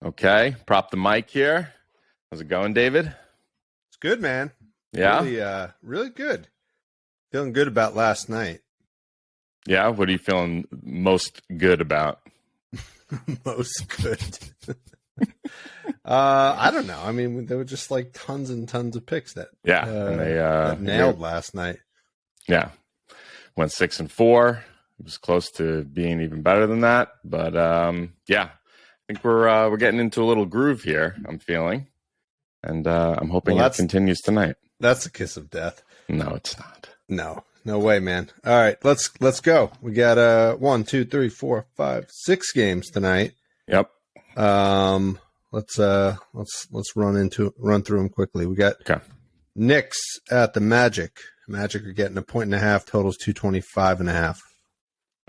Okay, prop the mic here. How's it going, David? It's good, man. Yeah? Really good. Feeling good about last night. Yeah, what are you feeling most good about? Most good. I don't know. I mean, there were just like tons and tons of picks that And they that nailed last night. Yeah, went 6-4. It was close to being even better than that, but yeah, I think we're getting into a little groove here. I'm feeling, and I'm hoping it continues tonight. That's a kiss of death. No, it's not. No way, man. All right, let's go. We got 1, 2, 3, 4, 5, 6 games tonight. Yep. Let's run through them quickly. We got Knicks at the Magic. Magic are getting 1.5. Totals 225.5.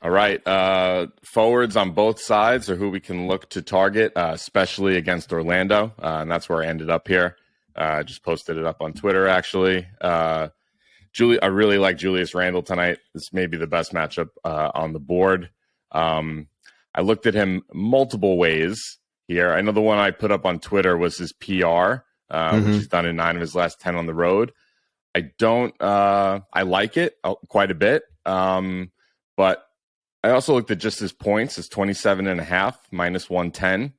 All right. Forwards on both sides are who we can look to target, especially against Orlando. And that's where I ended up here. I just posted it up on Twitter, actually. I really like Julius Randle tonight. This may be the best matchup on the board. I looked at him multiple ways here. I know the one I put up on Twitter was his PR, which he's done in 9 of his last 10 on the road. I like it quite a bit. But I also looked at just his points, his 27.5, minus 110.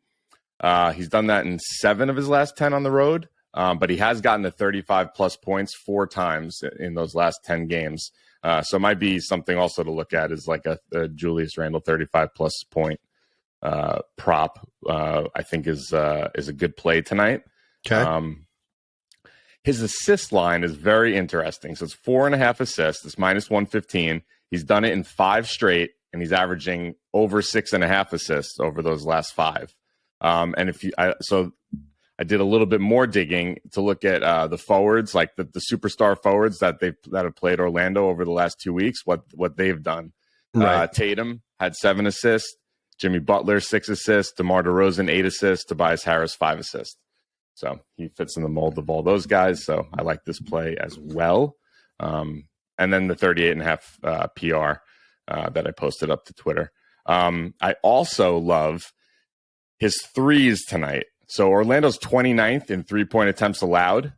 He's done that in 7 of his last 10 on the road. But he has gotten to 35 plus points 4 times in those last 10 games. So it might be something also to look at is like a Julius Randle 35 plus point prop. I think is a good play tonight. Okay. His assist line is very interesting. So it's 4.5 assists. It's minus 115. He's done it in 5 straight, and he's averaging over 6.5 assists over those last 5. And I did a little bit more digging to look at the forwards, like the superstar forwards that have played Orlando over the last 2 weeks, what they've done. Right. Tatum had 7 assists, Jimmy Butler 6 assists, DeMar DeRozan 8 assists, Tobias Harris 5 assists. So he fits in the mold of all those guys. So I like this play as well. And then the 38.5 PR that I posted up to Twitter. I also love his threes tonight. So Orlando's 29th in 3-point attempts allowed.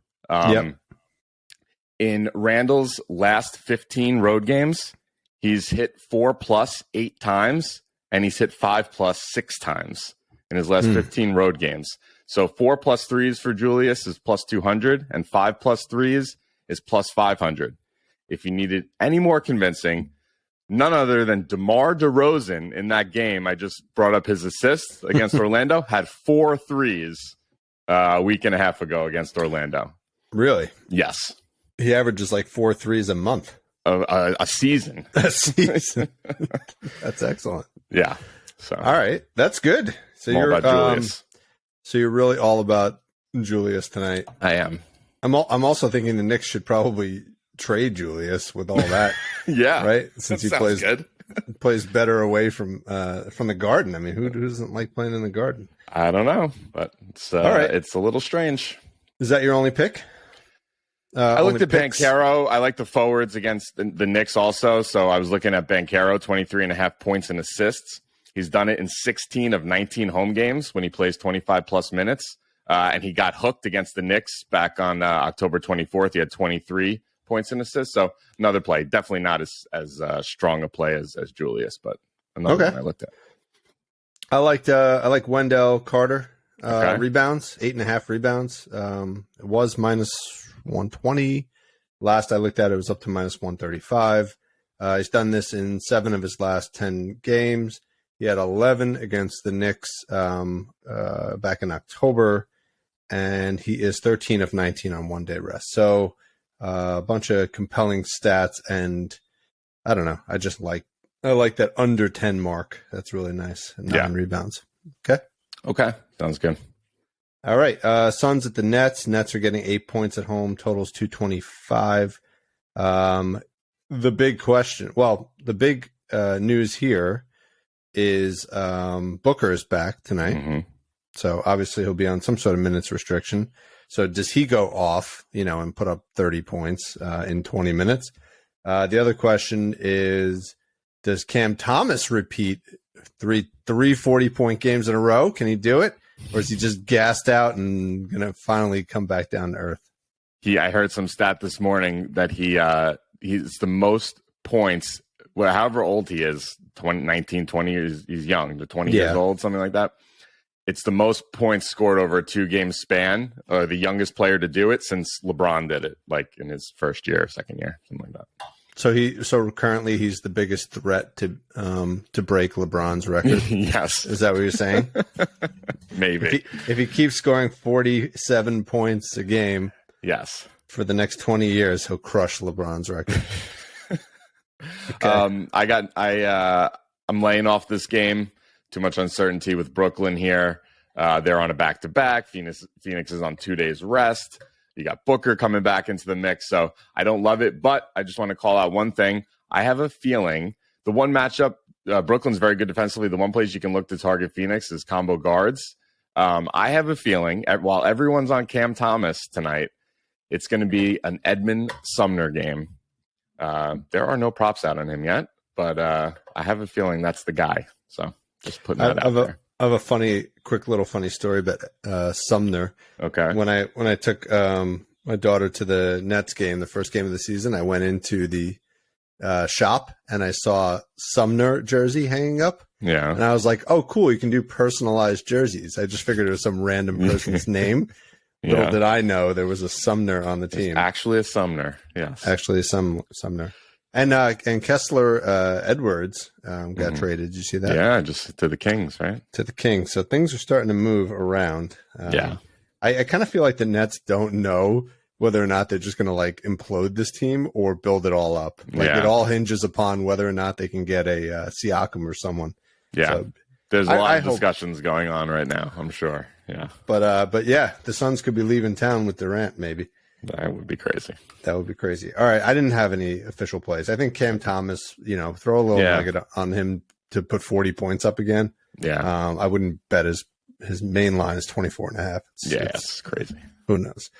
In Randall's last 15 road games, he's hit 4+ 8 times, and he's hit 5+ 6 times in his last 15 road games. So 4+ 3s for Julius is plus 200, and 5+ 3s is plus 500. If you needed any more convincing, none other than DeMar DeRozan in that game, I just brought up his assists against Orlando, had 4 threes a week and a half ago against Orlando. Really? Yes. He averages like 4 threes a month. A season. A season. That's excellent. Yeah. So all right. That's good. So you're about Julius. So you're really all about Julius tonight. I am. I'm also thinking the Knicks should probably trade Julius with all that. Yeah. Right? Since he plays better away from the Garden. I mean, who doesn't like playing in the Garden? I don't know, but it's all right. It's a little strange. Is that your only pick? I looked at Banchero. I like the forwards against the Knicks also. So I was looking at Banchero, 23.5 points and assists. He's done it in 16 of 19 home games when he plays 25 plus minutes. And he got hooked against the Knicks back on October 24th. He had 23 points and assists. So another play. Definitely not as strong a play as Julius, but another one I looked at. I like Wendell Carter. Rebounds, 8.5 rebounds. It was minus 120. Last I looked at it was up to minus 135. He's done this in 7 of his last 10 games. He had 11 against the Knicks back in October, and he is 13 of 19 on 1-day rest. So a bunch of compelling stats, and I don't know. I like that under 10 mark. That's really nice. 9 rebounds. Okay. Sounds good. All right. Suns at the Nets. Nets are getting 8 points at home. Totals 225. The big question. Well, the big news here is Booker is back tonight. Mm-hmm. So obviously he'll be on some sort of minutes restriction. So does he go off, and put up 30 points in 20 minutes? The other question is, does Cam Thomas repeat three 40-point games in a row? Can he do it? or is he just gassed out and gonna finally come back down to earth? I heard some stat this morning that he's the most points, well, however old he is, 19, 20 years, he's young, to 20 years old, something like that. It's the most points scored over a 2-game span, or the youngest player to do it since LeBron did it, like in his first year, second year, something like that. So currently he's the biggest threat to break LeBron's record. Yes. Is that what you're saying? Maybe. If he keeps scoring 47 points a game, yes, for the next 20 years, he'll crush LeBron's record. Okay. I'm laying off this game. Too much uncertainty with Brooklyn here. They're on a back-to-back. Phoenix is on 2 days rest. You got Booker coming back into the mix. So I don't love it, but I just want to call out one thing. I have a feeling the one matchup, Brooklyn's very good defensively. The one place you can look to target Phoenix is combo guards. I have a feeling while everyone's on Cam Thomas tonight, it's going to be an Edmond Sumner game. There are no props out on him yet, but I have a feeling that's the guy. So just putting that out there. I have a quick little funny story about Sumner. Okay. When I took my daughter to the Nets game, the first game of the season, I went into the shop and I saw Sumner jersey hanging up. Yeah. And I was like, oh, cool. You can do personalized jerseys. I just figured it was some random person's name. Little did I know there was a Sumner on the team. It's actually a Sumner. Yes. Actually a Sumner. And Kessler Edwards got traded. Did you see that? Yeah, just to the Kings, right? To the Kings. So things are starting to move around. I kind of feel like the Nets don't know whether or not they're just going to like implode this team or build it all up. Like it all hinges upon whether or not they can get a Siakam or someone. Yeah. So, there's a lot of discussions going on right now, I'm sure. Yeah. But yeah, the Suns could be leaving town with Durant, maybe. That would be crazy. That would be crazy. All right. I didn't have any official plays. I think Cam Thomas, throw a little nugget on him to put 40 points up again. Yeah. I wouldn't bet his main line is 24.5. It's crazy. Who knows?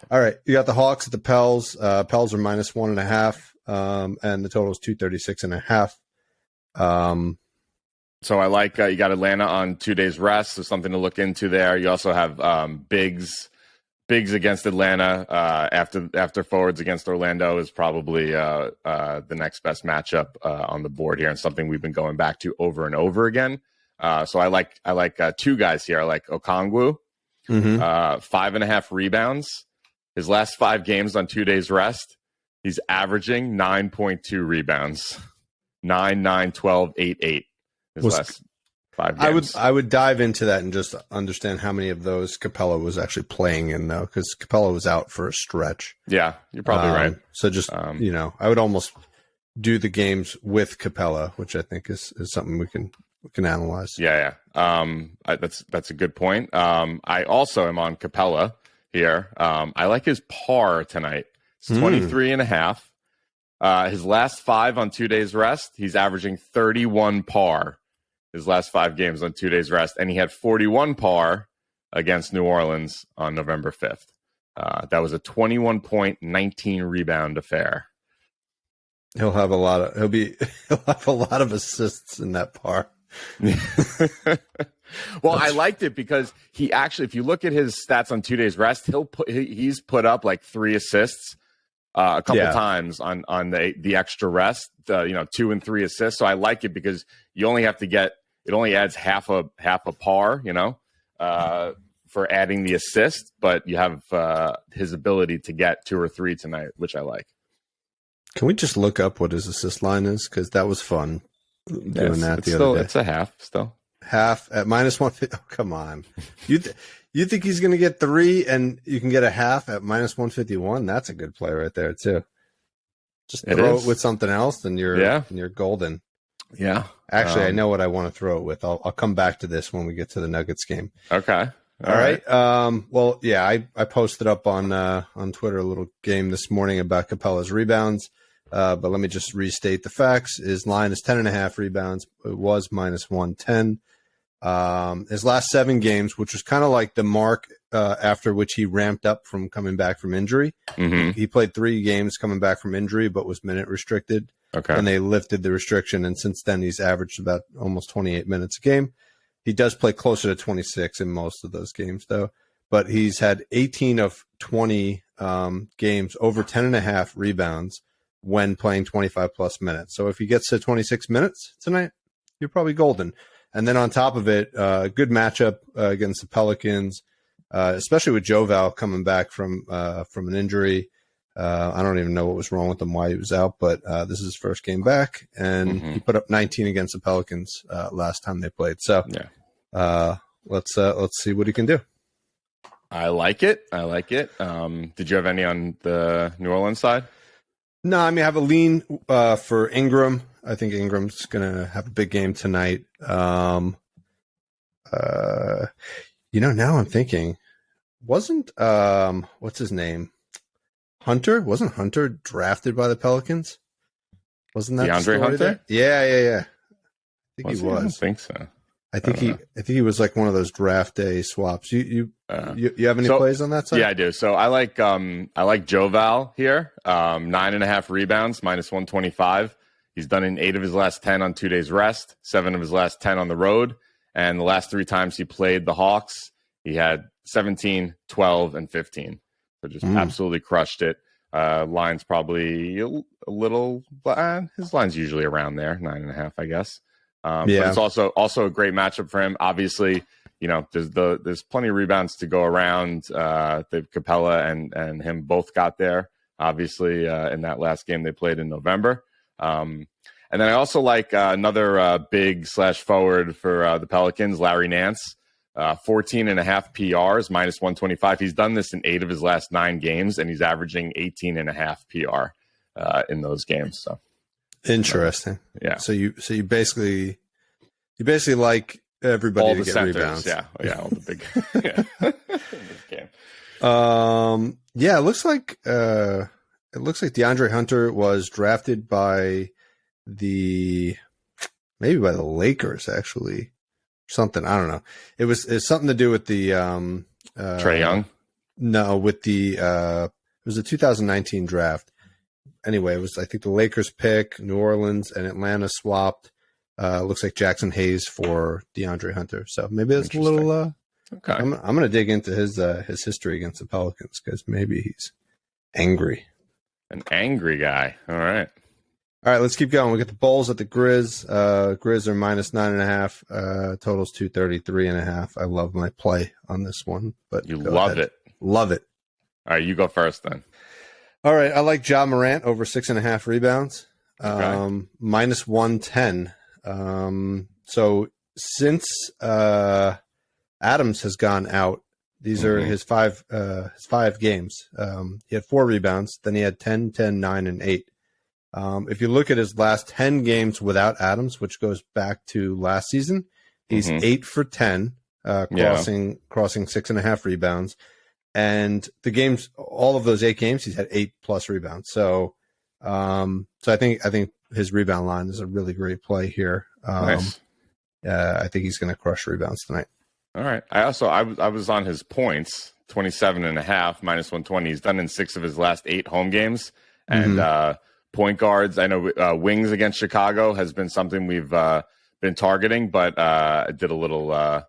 All right. You got the Hawks at the Pels. Pels are minus 1.5. And the total is 236.5. So I like you got Atlanta on 2 days rest, so something to look into there. You also have bigs against Atlanta. After forwards against Orlando is probably the next best matchup on the board here, and something we've been going back to over and over again. So I like two guys here. I like Okongwu, 5.5 rebounds. His last 5 games on 2 days rest, he's averaging 9.2 rebounds, 9, 9, 12, 8, 8. Last 5 games. I would dive into that and just understand how many of those Capella was actually playing in, though, because Capella was out for a stretch. Yeah, you're probably right. So just I would almost do the games with Capella, which I think is something we can analyze. Yeah. That's a good point. I also am on Capella here. I like his par tonight. It's 23.5. His last 5 on 2 days rest, he's averaging 31 par. His last 5 games on 2 days rest, and he had 41 par against New Orleans on November 5th. That was a 21-point, 19 rebound affair. He'll have a lot of assists in that par. Well, I liked it because he actually, if you look at his stats on 2 days rest, he's put up like 3 assists a couple times on the extra rest, 2 and 3 assists. So I like it because you only have to it only adds half a par, for adding the assist, but you have his ability to get 2 or 3 tonight, which I like. Can we just look up what his assist line is? Because that was fun doing that the other day. It's a half still. Half at minus 150. Oh, come on. You think he's going to get 3 and you can get a half at minus 151? That's a good play right there, too. Just throw it with something else, and you're golden. Yeah. Actually, I know what I want to throw it with. I'll come back to this when we get to the Nuggets game. Okay. All right. Well, yeah, I posted up on Twitter a little game this morning about Capella's rebounds. But let me just restate the facts. His line is 10.5 rebounds. It was minus 110. His last 7 games, which was kind of like the mark after which he ramped up from coming back from injury. Mm-hmm. He played 3 games coming back from injury, but was minute restricted. Okay. And they lifted the restriction, and since then he's averaged about almost 28 minutes a game. He does play closer to 26 in most of those games, though. But he's had 18 of 20 games over 10.5 rebounds when playing 25-plus minutes. So if he gets to 26 minutes tonight, you're probably golden. And then on top of it, good matchup against the Pelicans, especially with Joval coming back from an injury. I don't even know what was wrong with him, why he was out, but this is his first game back, and he put up 19 against the Pelicans last time they played. So let's see what he can do. I like it. Did you have any on the New Orleans side? No, I mean, I have a lean for Ingram. I think Ingram's going to have a big game tonight. Now I'm thinking, wasn't what's his name? Hunter? Wasn't Hunter drafted by the Pelicans? Wasn't that DeAndre Hunter? There? Yeah. I think he was. I don't think so. I think he was like one of those draft day swaps. You have any plays on that side? Yeah, I do. So I like Joval here. 9.5 rebounds, -125. He's done in 8 of his last 10 on 2 days rest, 7 of his last 10 on the road, and the last 3 times he played the Hawks, he had 17, 12, and 15. So just absolutely crushed it. Line's probably a little. His line's usually around there, 9.5, I guess. But it's also a great matchup for him. Obviously, there's plenty of rebounds to go around. Capella and him both got there. Obviously, in that last game they played in November. And then I also like another big /forward for the Pelicans, Larry Nance. 14.5 PRs, -125. He's done this in 8 of his last 9 games, and he's averaging 18.5 PR in those games. So interesting. Yeah. So you basically like everybody all to the get centers. rebounds. Yeah, all the big. Game. It looks like DeAndre Hunter was drafted by the Lakers, actually. Something, I don't know. It's something to do with the Trae Young. No, with the it was a 2019 draft. Anyway, it was, I think, the Lakers pick, New Orleans and Atlanta swapped. Looks like Jackson Hayes for DeAndre Hunter. So maybe it's a little. Okay. I'm going to dig into his history against the Pelicans because maybe he's angry. An angry guy. All right. All right, let's keep going. We get the Bulls at the Grizz. Grizz are -9.5. Totals 233.5. I love my play on this one, but you love it. Love it. All right, you go first then. All right, I like Ja Morant over 6.5 rebounds. Okay. -110. So since Adams has gone out, these are his five games. He had 4 rebounds, then he had 10, 10, 9, and 8. If you look at his last 10 games without Adams, which goes back to last season, he's 8 for 10, crossing 6.5 rebounds. And the games, all of those 8 games, he's had 8+ rebounds. So I think his rebound line is a really great play here. Nice. I think he's going to crush rebounds tonight. All right. I was on his points, 27.5, -120. He's done in 6 of his last 8 home games. And point guards, I know wings against Chicago has been something we've been targeting, but I did a little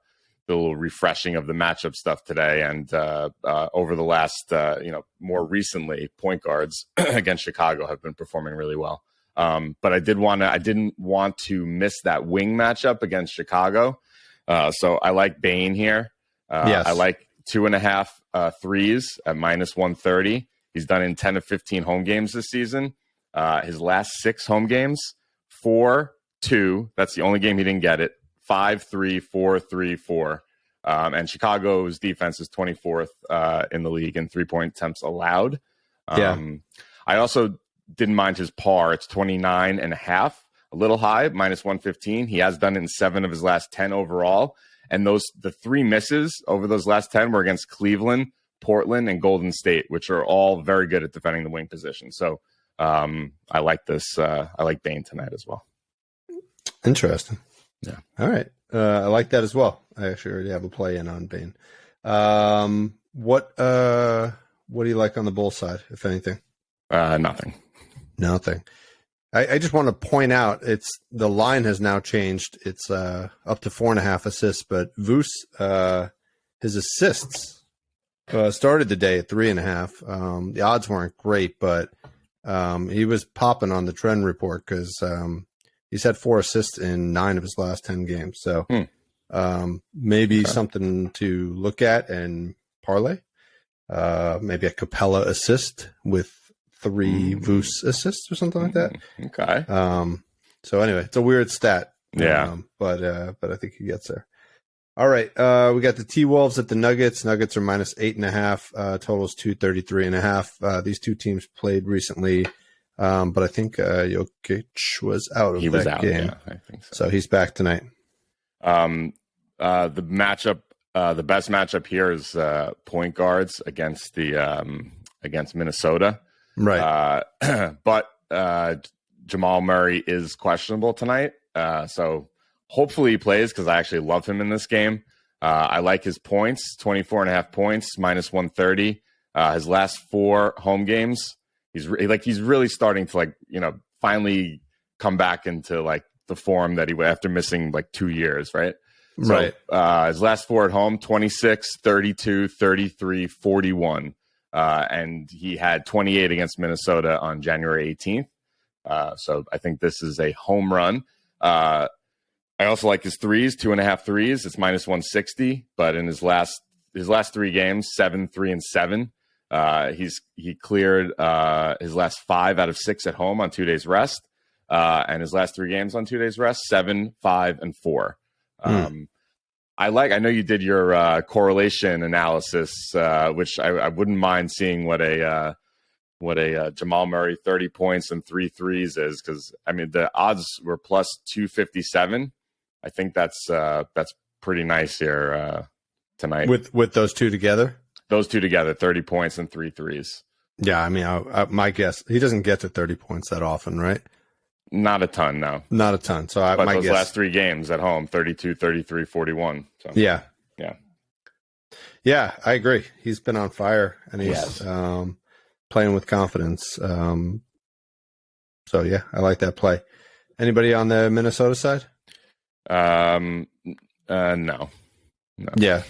refreshing of the matchup stuff today. And over the last, more recently, point guards against Chicago have been performing really well. But I didn't want to miss that wing matchup against Chicago. So I like Bane here. Yes. I like 2.5 threes at -130. He's done in 10 of 15 home games this season. His last 6 home games, 4-2. That's the only game he didn't get it. 5-3, 4-3, 4. And Chicago's defense is 24th in the league in 3-point attempts allowed. I also didn't mind his par. It's 29.5, a little high, -115. He has done it in 7 of his last 10 overall. And the 3 misses over those last 10 were against Cleveland, Portland, and Golden State, which are all very good at defending the wing position. So I like this. I like Bane tonight as well. Interesting. Yeah. All right. I like that as well. I actually already have a play in on Bane. What do you like on the Bull side, if anything? Nothing. Nothing. I just want to point out the line has now changed. It's up to 4.5 assists, but Vus, his assists started the day at 3.5. The odds weren't great, but he was popping on the trend report because he's had 4 assists in 9 of his last 10 games. So maybe something to look at and parlay. Maybe a Capella assist with 3 Vus assists or something like that. Okay. So anyway, it's a weird stat. Yeah. But I think he gets there. All right. We got the T-Wolves at the Nuggets. Nuggets are minus 8.5. Totals 233.5. These two teams played recently. But I think Jokic was out of that game. Yeah, I think so. So he's back tonight. The matchup, the best matchup here is point guards against against Minnesota. Right. But Jamal Murray is questionable tonight. So hopefully he plays because I actually love him in this game. I like his points, 24.5 points, minus 130. His last 4 home games, he's really starting to finally come back into like the form that he after missing like 2 years, right? So, right. His last 4 at home, 26, 32, 33, 41. And he had 28 against Minnesota on January 18th. So I think this is a home run. I also like his threes, 2.5 threes. It's minus 160. But in his last 3 games, 7, 3, and 7. He cleared his last 5 out of 6 at home on 2 days rest. And his last 3 games on 2 days rest, 7, 5, and 4. I know you did your correlation analysis, which I wouldn't mind seeing what a Jamal Murray 30 points and 3 threes is, because I mean the odds were plus 257. I think that's pretty nice here tonight with those two together. Those two together, 30 points and 3 threes. Yeah, I mean, my guess, he doesn't get to 30 points that often, right? Not a ton, no. Not a ton. So but my those guess, last 3 games at home, 32, 33, 41. So, yeah. Yeah, I agree. He's been on fire, and he's playing with confidence. So, yeah, I like that play. Anybody on the Minnesota side? No. Yeah.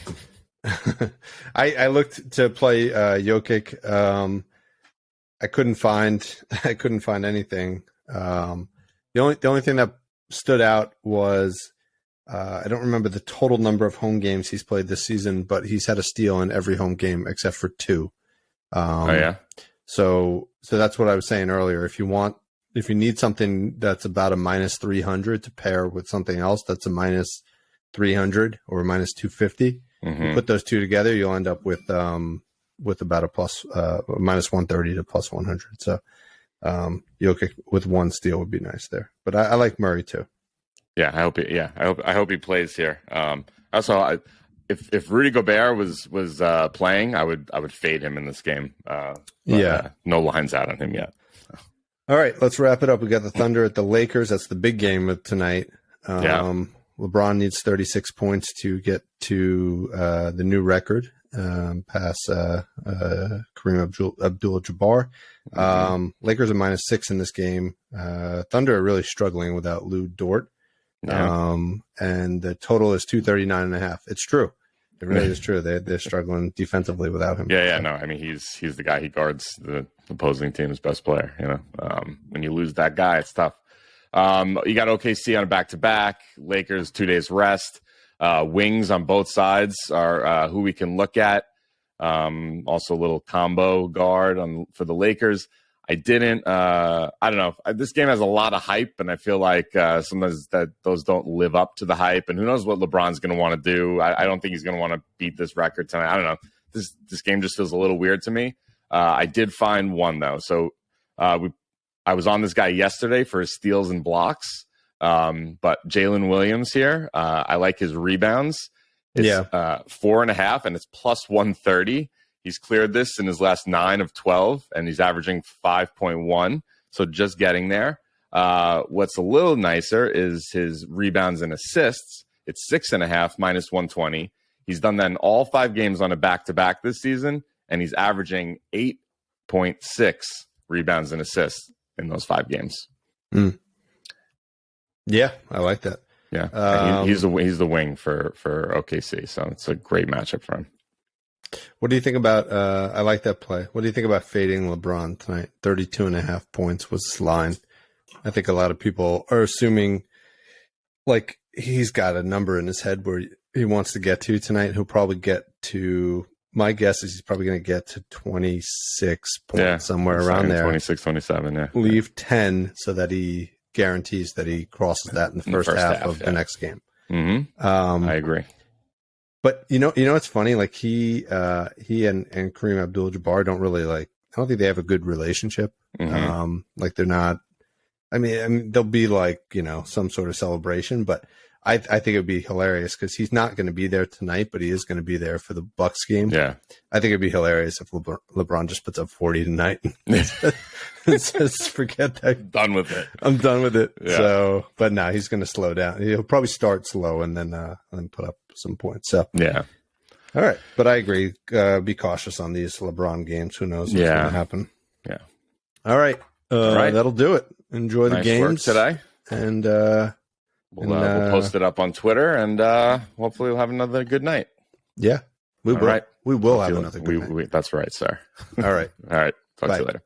I looked to play Jokic. I couldn't find anything. The only thing that stood out was I don't remember the total number of home games he's played this season, but he's had a steal in every home game except for 2. So that's what I was saying earlier. If you need something that's about a minus 300 to pair with something else that's a minus 300 or a minus 250, you put those two together, you'll end up with about a plus minus 130 to plus 100. So Jokic with 1 steal would be nice there. But I like Murray too. Yeah, I hope he plays here. Also, if Rudy Gobert was playing, I would fade him in this game. No lines out on him yet. All right, let's wrap it up. We got the Thunder at the Lakers. That's the big game of tonight. LeBron needs 36 points to get to the new record, past Kareem Abdul-Jabbar. Lakers are minus 6 in this game. Thunder are really struggling without Lou Dort. And the total is 239.5. It's true. It really is true. They're struggling defensively without him. No. I mean, he's the guy. He guards the opposing team's best player. When you lose that guy, it's tough. You got OKC on a back-to-back. Lakers 2 days rest. Wings on both sides are who we can look at. Also, a little combo guard for the Lakers. I don't know. This game has a lot of hype, and I feel like sometimes those don't live up to the hype. And who knows what LeBron's going to want to do? I don't think he's going to want to beat this record tonight. I don't know. This game just feels a little weird to me. I did find one though. So I was on this guy yesterday for his steals and blocks. But Jalen Williams here, I like his rebounds. It's 4.5, and it's plus 130. He's cleared this in his last 9 of 12, and he's averaging 5.1. So just getting there. What's a little nicer is his rebounds and assists. It's 6.5, minus 120. He's done that in all 5 games on a back-to-back this season, and he's averaging 8.6 rebounds and assists in those 5 games. Yeah, I like that. Yeah, he's the wing for OKC, so it's a great matchup for him. What do you think about? I like that play. What do you think about fading LeBron tonight? 32.5 points was his line. I think a lot of people are assuming like he's got a number in his head where he wants to get to tonight. He'll probably get to. My guess is he's probably going to get to 26 points, somewhere around there. 26, 27, yeah. Leave 10 so that he guarantees that he crosses that in the first half of the next game. Mm-hmm. I agree. But you know, it's funny. Like he and Kareem Abdul-Jabbar don't really I don't think they have a good relationship. Mm-hmm. Like they're not. I mean, there'll be some sort of celebration, but I think it would be hilarious because he's not going to be there tonight, but he is going to be there for the Bucks game. Yeah, I think it'd be hilarious if LeBron just puts up 40 tonight and says, "Forget that, done with it. I'm done with it." Yeah. So, but no, he's going to slow down. He'll probably start slow and then put up some points. So, yeah. All right, but I agree. Be cautious on these LeBron games. Who knows what's going to happen? Yeah. All right. That'll do it. Enjoy the games work today, and we'll post it up on Twitter, and hopefully we'll have another good night. Yeah, we will. Right. We will have another good night. That's right, sir. All right. All right. Talk Bye. to you later.